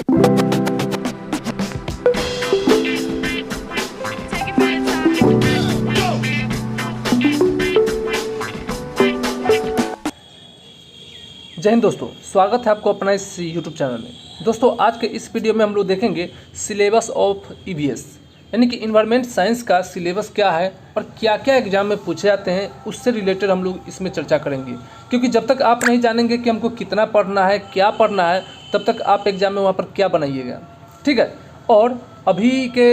जय हिंद दोस्तों, स्वागत है आपको अपना इस YouTube चैनल में। दोस्तों, आज के इस वीडियो में हम लोग देखेंगे सिलेबस ऑफ EVS यानी कि इन्वायरमेंट साइंस का सिलेबस क्या है और क्या क्या एग्जाम में पूछे जाते हैं, उससे रिलेटेड हम लोग इसमें चर्चा करेंगे। क्योंकि जब तक आप नहीं जानेंगे कि हमको कितना पढ़ना है, क्या पढ़ना है, तब तक आप एग्ज़ाम में वहाँ पर क्या बनाइएगा, ठीक है। और अभी के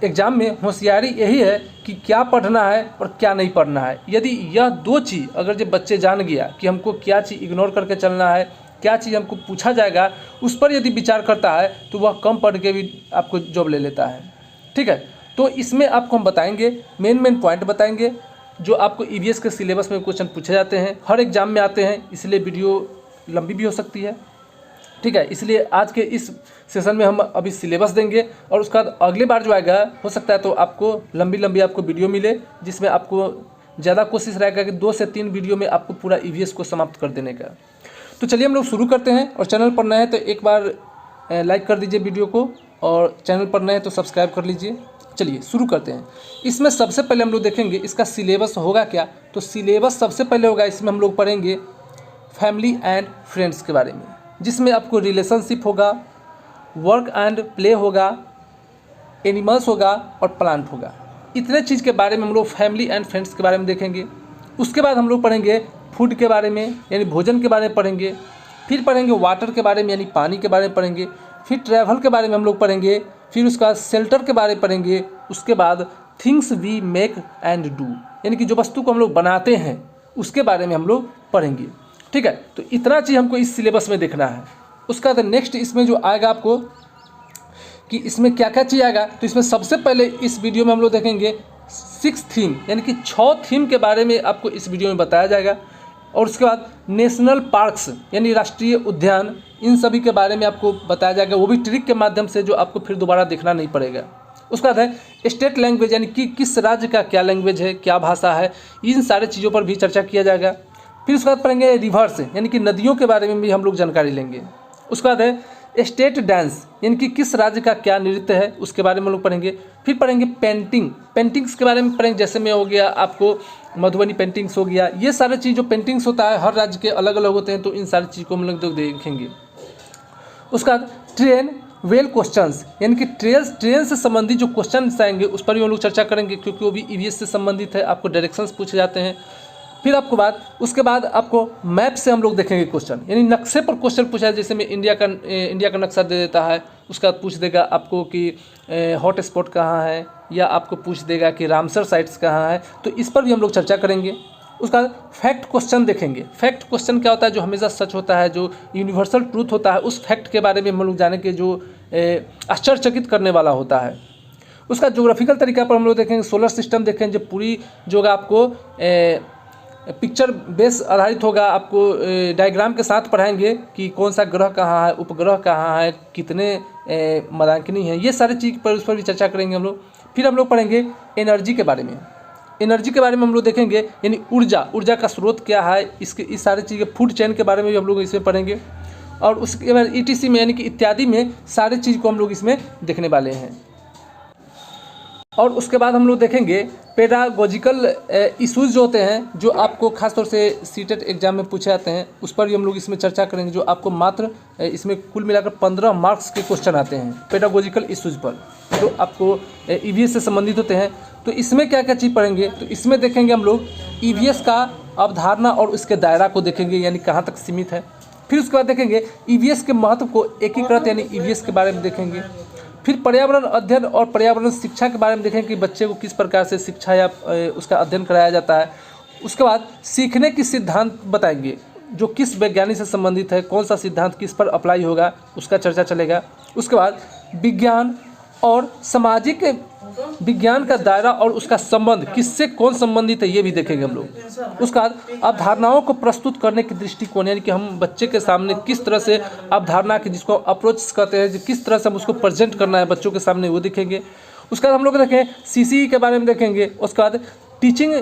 एग्ज़ाम में होशियारी यही है कि क्या पढ़ना है और क्या नहीं पढ़ना है। यदि यह दो चीज़ अगर जब बच्चे जान गया कि हमको क्या चीज़ इग्नोर करके चलना है, क्या चीज़ हमको पूछा जाएगा, उस पर यदि विचार करता है तो वह कम पढ़ के भी आपको जॉब ले लेता है, ठीक है। तो इसमें आपको हम बताएंगे मेन पॉइंट बताएंगे जो आपको EVS के सिलेबस में क्वेश्चन पूछे जाते हैं, हर एग्ज़ाम में आते हैं, इसलिए वीडियो लंबी भी हो सकती है, ठीक है। इसलिए आज के इस सेशन में हम अभी सिलेबस देंगे और उसका अगली बार जो आएगा हो सकता है तो आपको लंबी आपको वीडियो मिले, जिसमें आपको ज़्यादा कोशिश रहेगा कि 2 से 3 वीडियो में आपको पूरा EVS को समाप्त कर देने का। तो चलिए हम लोग शुरू करते हैं। और चैनल पर नए हैं तो एक बार लाइक कर दीजिए वीडियो को, और चैनल पर नए हैं तो सब्सक्राइब कर लीजिए। चलिए शुरू करते हैं। इसमें सबसे पहले हम लोग देखेंगे इसका सिलेबस होगा क्या। तो सिलेबस सबसे पहले होगा, इसमें हम लोग पढ़ेंगे फैमिली एंड फ्रेंड्स के बारे में, जिसमें आपको रिलेशनशिप होगा, वर्क एंड प्ले होगा, एनिमल्स होगा और प्लांट होगा। इतने चीज़ के बारे में हम लोग फैमिली एंड फ्रेंड्स के बारे में देखेंगे। उसके बाद हम लोग पढ़ेंगे फूड के बारे में यानी भोजन के बारे में पढ़ेंगे। फिर पढ़ेंगे वाटर के बारे में यानी पानी के बारे में पढ़ेंगे। फिर ट्रैवल के बारे में हम लोग पढ़ेंगे। फिर उसका शेल्टर के बारे में पढ़ेंगे। उसके बाद things we make and do यानी कि जो वस्तु को हम लोग बनाते हैं उसके बारे में हम लोग पढ़ेंगे, ठीक है। तो इतना चीज़ हमको इस सिलेबस में देखना है। उसका बाद नेक्स्ट इसमें जो आएगा आपको कि इसमें क्या क्या चीज़ आएगा, तो इसमें सबसे पहले इस वीडियो में हम लोग देखेंगे 6 थीम यानी कि 6 थीम के बारे में आपको इस वीडियो में बताया जाएगा। और उसके बाद नेशनल पार्क्स यानी राष्ट्रीय उद्यान, इन सभी के बारे में आपको बताया जाएगा, वो भी ट्रिक के माध्यम से, जो आपको फिर दोबारा देखना नहीं पड़ेगा। उसके बाद है स्टेट लैंग्वेज यानी कि किस राज्य का क्या लैंग्वेज है, क्या भाषा है, इन सारे चीज़ों पर भी चर्चा किया जाएगा। फिर उसके बाद पढ़ेंगे रिवर्स यानी कि नदियों के बारे में भी हम लोग जानकारी लेंगे। उसके बाद है स्टेट डांस यानी कि किस राज्य का क्या नृत्य है, उसके बारे में हम लोग पढ़ेंगे। फिर पढ़ेंगे पेंटिंग्स के बारे में पढ़ेंगे, जैसे में हो गया आपको मधुबनी पेंटिंग्स हो गया। ये सारे चीज़ जो पेंटिंग्स होता है हर राज्य के अलग अलग होते हैं, तो इन सारी चीज़ को हम लोग देखेंगे। उसके बाद ट्रेन वेल क्वेश्चंस यानी कि ट्रेन से संबंधित जो क्वेश्चन आएंगे उस पर भी हम लोग चर्चा करेंगे, क्योंकि वो भी EVS से संबंधित है, आपको डायरेक्शंस पूछे जाते हैं। फिर उसके बाद आपको मैप से हम लोग देखेंगे क्वेश्चन यानी नक्शे पर क्वेश्चन पूछा है, जैसे में इंडिया का नक्शा दे देता है, उसका पूछ देगा आपको कि हॉट स्पॉट कहाँ है, या आपको पूछ देगा कि रामसर साइट्स कहाँ है, तो इस पर भी हम लोग चर्चा करेंगे। उसका फैक्ट क्वेश्चन देखेंगे। फैक्ट क्वेश्चन क्या होता है, जो हमेशा सच होता है, जो यूनिवर्सल ट्रूथ होता है, उस फैक्ट के बारे में हम लोग जानेंगे जो आश्चर्यचकित करने वाला होता है। उसका ज्योग्राफिकल तरीका पर हम लोग देखेंगे, सोलर सिस्टम देखेंगे, जो पूरी जो आपको पिक्चर बेस आधारित होगा, आपको डायग्राम के साथ पढ़ाएंगे कि कौन सा ग्रह कहाँ है, उपग्रह कहाँ है, कितने मदाकिनी हैं, ये सारी चीज़ पर उस पर भी चर्चा करेंगे हम लोग। फिर हम लोग पढ़ेंगे एनर्जी के बारे में। एनर्जी के बारे में हम लोग देखेंगे यानी ऊर्जा का स्रोत क्या है, इस सारी चीज़ के फूड चेन के बारे में भी हम लोग इसमें पढ़ेंगे। और उसके बाद ETC में यानी कि इत्यादि में सारे चीज़ को हम लोग इसमें देखने वाले हैं। और उसके बाद हम लोग देखेंगे पेडागोजिकल इश्यूज़ जो होते हैं, जो आपको खासतौर से सीटेट एग्जाम में पूछे जाते हैं, उस पर भी हम लोग इसमें चर्चा करेंगे, जो आपको मात्र इसमें कुल मिलाकर 15 मार्क्स के क्वेश्चन आते हैं पेडागोजिकल इश्यूज़ पर, जो आपको EVS से संबंधित होते हैं। तो इसमें क्या क्या चीज़ पढ़ेंगे, तो इसमें देखेंगे हम लोग EVS का अवधारणा और उसके दायरा को देखेंगे, यानी कहाँ तक सीमित है। फिर उसके बाद देखेंगे EVS के महत्व को एकीकृत यानी EVS के बारे में देखेंगे। फिर पर्यावरण अध्ययन और पर्यावरण शिक्षा के बारे में देखेंगे कि बच्चे को किस प्रकार से शिक्षा या उसका अध्ययन कराया जाता है। उसके बाद सीखने की सिद्धांत बताएंगे, जो किस वैज्ञानिक से संबंधित है, कौन सा सिद्धांत किस पर अप्लाई होगा, उसका चर्चा चलेगा। उसके बाद विज्ञान और सामाजिक विज्ञान का दायरा और उसका संबंध किससे कौन संबंधित है, ये भी देखेंगे हम लोग। उसके बाद अवधारणाओं को प्रस्तुत करने की दृष्टिकोण यानी कि हम बच्चे के सामने किस तरह से अवधारणा की, जिसको अप्रोच कहते हैं, किस तरह से हम उसको प्रेजेंट करना है बच्चों के सामने, वो देखेंगे। उसके बाद हम लोग देखें CCE के बारे में देखेंगे। उसके बाद टीचिंग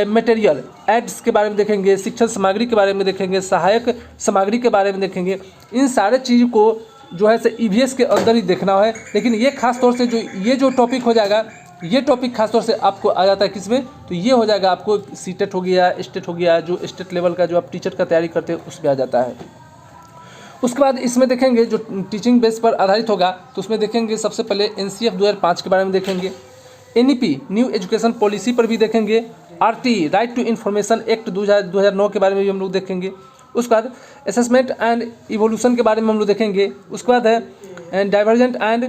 मटेरियल एड्स के बारे में देखेंगे, शिक्षण सामग्री के बारे में देखेंगे, सहायक सामग्री के बारे में देखेंगे। इन सारे चीज़ को जो है से ईवीएस के अंदर ही देखना है। लेकिन ये खास तौर से जो टॉपिक हो जाएगा, ये टॉपिक खास तौर से आपको आ जाता है किसमें, तो ये हो जाएगा आपको सीटेट हो गया, स्टेट हो गया, जो स्टेट लेवल का जो आप टीचर का तैयारी करते हैं उसमें आ जाता है। उसके बाद इसमें देखेंगे जो टीचिंग बेस पर आधारित होगा, तो उसमें देखेंगे सबसे पहले एनसीएफ 2005 के बारे में देखेंगे, एनईपी न्यू एजुकेशन पॉलिसी पर भी देखेंगे, RT right to information act 2009 के बारे में भी हम लोग देखेंगे। उसके बाद असेसमेंट एंड इवोल्यूशन के बारे में हम लोग देखेंगे। उसके बाद है डाइवर्जेंट एंड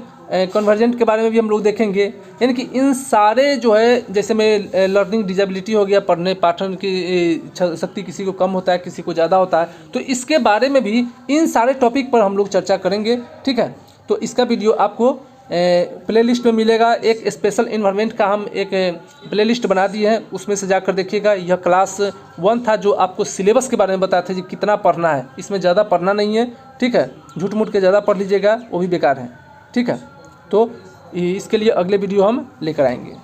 कन्वर्जेंट के बारे में भी हम लोग देखेंगे। यानी कि इन सारे जो है, जैसे में लर्निंग डिजेबिलिटी हो गया, पढ़ने पाठन की शक्ति किसी को कम होता है, किसी को ज़्यादा होता है, तो इसके बारे में भी इन सारे टॉपिक पर हम लोग चर्चा करेंगे। ठीक है, तो इसका वीडियो आपको प्लेलिस्ट में मिलेगा। एक स्पेशल इन्वायरमेंट का हम एक प्लेलिस्ट बना दिए हैं, उसमें से जाकर देखिएगा। यह क्लास 1 था जो आपको सिलेबस के बारे में बताते थे कि कितना पढ़ना है, इसमें ज़्यादा पढ़ना नहीं है। ठीक है, झूठ मूठ के ज़्यादा पढ़ लीजिएगा वो भी बेकार है। ठीक है, तो इसके लिए अगले वीडियो हम लेकर आएंगे।